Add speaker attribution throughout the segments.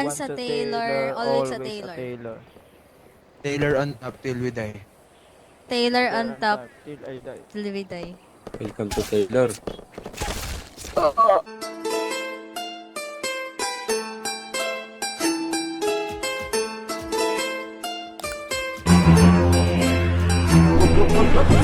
Speaker 1: One
Speaker 2: Sa
Speaker 1: to
Speaker 2: Taylor,
Speaker 1: Taylor,
Speaker 2: always sa
Speaker 1: always
Speaker 2: Taylor.
Speaker 1: a Taylor.
Speaker 3: Taylor on up till we die.
Speaker 2: Taylor
Speaker 1: Taylor
Speaker 2: on
Speaker 1: on
Speaker 2: top,
Speaker 1: top till I die.
Speaker 2: Lividay.
Speaker 4: Welcome to Taylor.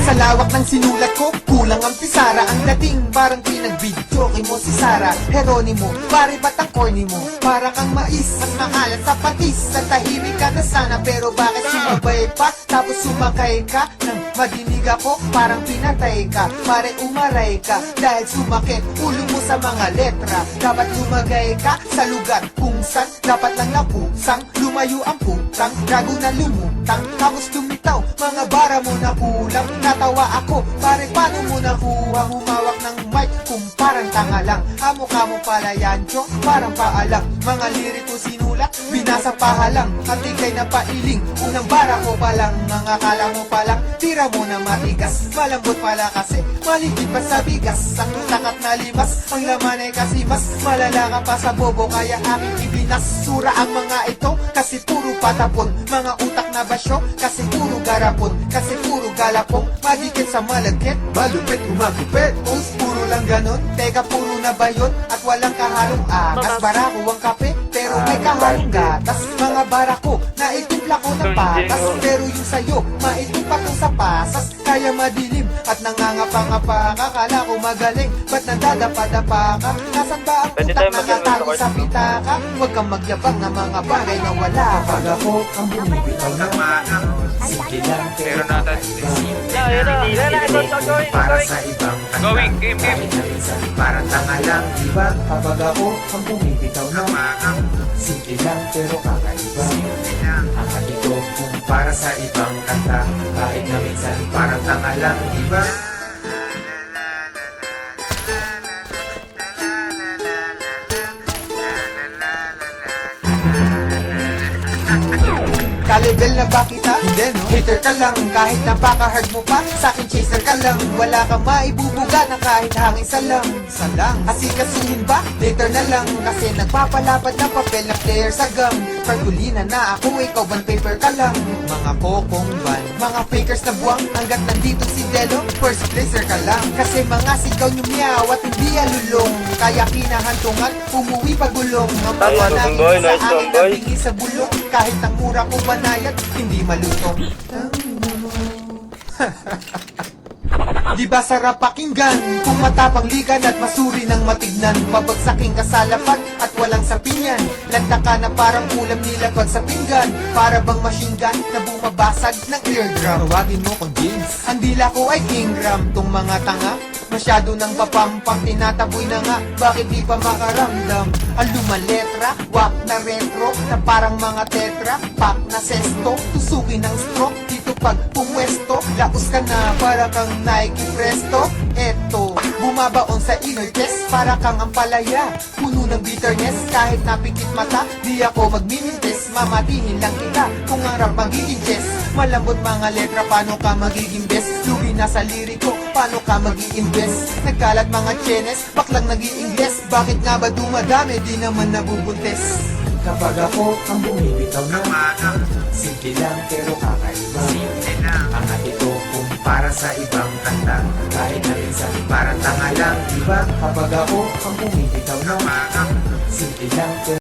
Speaker 5: Sa lawak ng sinulat ko, kulang ang pisara. Ang dating parang pinag-video kay mo si Sara Heronimo, pare ba't ang corny mo? Para kang mais, mas makalat sa patis. Sa tahimik ka na sana, pero bakit sumabay pa? Tapos sumakay ka, nang madinig ako, parang pinatay ka. Pare umaray ka, dahil sumakit ulo mo sa mga letra. Dapat lumagay ka sa lugar kung saan dapat lang napusang. Lumayo ang putang, gago na lumutang. Tapos lumitaw, mga bara mo na kulang. Natawa ako, pare paano mo nakuha? Humawak ng mic kung parang tanga lang. Kamukha mo pala yan, chong, parang paalang. Mga liriko sinulat, binasa pahalang. At ikay na pailing, unang bara ko palang. Ang akala mo palang, tira mo na matigas. Malambot pala kasi, maligid pa sa bigas. Ang takat na limas, ang laman ay kasi mas malala ka pa sa bobo, kaya aking ibinas. Sura ang mga ito, kasi puro patapon. Mga utak na basyo, kasi puro garapon. Kasi puro galapong, madikit sa malagkit. Malupit, umagupit, post puro lang ganon. Teka, puro na ba yun? At walang kahalong angas. Barako ang kape, pero may kahalong gatas. Mga barako, naitimpla ko ng patas. Pero yung sayo, maitimpa ko sa pasas. Kaya madilim, at nangangapa-ngapa ka. Kala ko magaling, ba't nandadapa-dapa ka? Nasan ba ang
Speaker 1: Pwede
Speaker 5: utak
Speaker 1: tayo
Speaker 5: na
Speaker 1: mag-record.
Speaker 5: natago sa pitaka? Huwag kang magyabang ng mga bagay na wala. Pag ako ang bumibitaw na sige lang, pero
Speaker 1: Yan na, going.
Speaker 5: para sa ibang kanta.
Speaker 4: Going, game.
Speaker 5: Kahit na minsan parang tanga lang, diba? Kapag ako ang bumibitaw na simple lang pero kakaiba. Ang hatid ko kung para sa ibang kanta. Kahit na minsan parang tanga lang, diba? Ka-level na ba kita? Hindi, no? Hater ka lang, kahit napaka-hard mo pa. Sa'kin chaser ka lang, wala kang maibubuga na kahit hangin salang. Salang, asikasuhin ba? Later na lang, kasi nagpapalapad na papel na player sa gang. Kartulina na ako, ikaw ban paper ka lang. Mga kokong ban, mga fakers na buwang. Hanggat nandito si Delo, first placer ka lang. Kasi mga sigaw nyo miyaw at hindi alulong. Kaya kinahantungan, umuwi pagulong. Ang mga
Speaker 1: Nice
Speaker 5: nangin
Speaker 1: boy,
Speaker 5: sa
Speaker 1: nice
Speaker 5: akin
Speaker 1: boy.
Speaker 5: na bingi sa bulong. Kahit ang mura ko banayad, hindi malutong. Di ba sarap pakinggan kung matapang ligan at masuri ng matignan? Pabagsaking ka sa lapag at walang sapinyan. Lanta ka na parang ulam nilapag sa pinggan. Para bang machine gun na bumabasag ng eardrum. Tawagin mo kong James. Ang dila ko ay Ingram. Tong mga tanga masyado nang papampang, tinataboy na nga. Bakit di pa makaramdam? Ang lumaletra, wak na retro, na parang mga tetra, pak na sesto, tusukin ng stroke. Dito pag pumwesto, laos ka na para kang Nike Presto. Eto, bumabaon sa inner chest, para kang ampalaya, puno ng bitterness. Kahit napikit mata, di ako magmimintes. Mamatihin lang kita kung ang rap magiging chess. Malambot mga letra, paano ka magiging best? Lugi na sa liriko, paano ka mag-i-invest? Nagkalat mga chenes, baklang nag-i-ingles. Bakit nga ba dumadami, di naman nabubuntes? Kapag ako ang bumibitaw na simple lang pero kakaiba. Ang hatid ko kung para sa ibang kanta. Kahit na minsan parang tanga lang, diba? Kapag ako ang bumibitaw na simple lang pero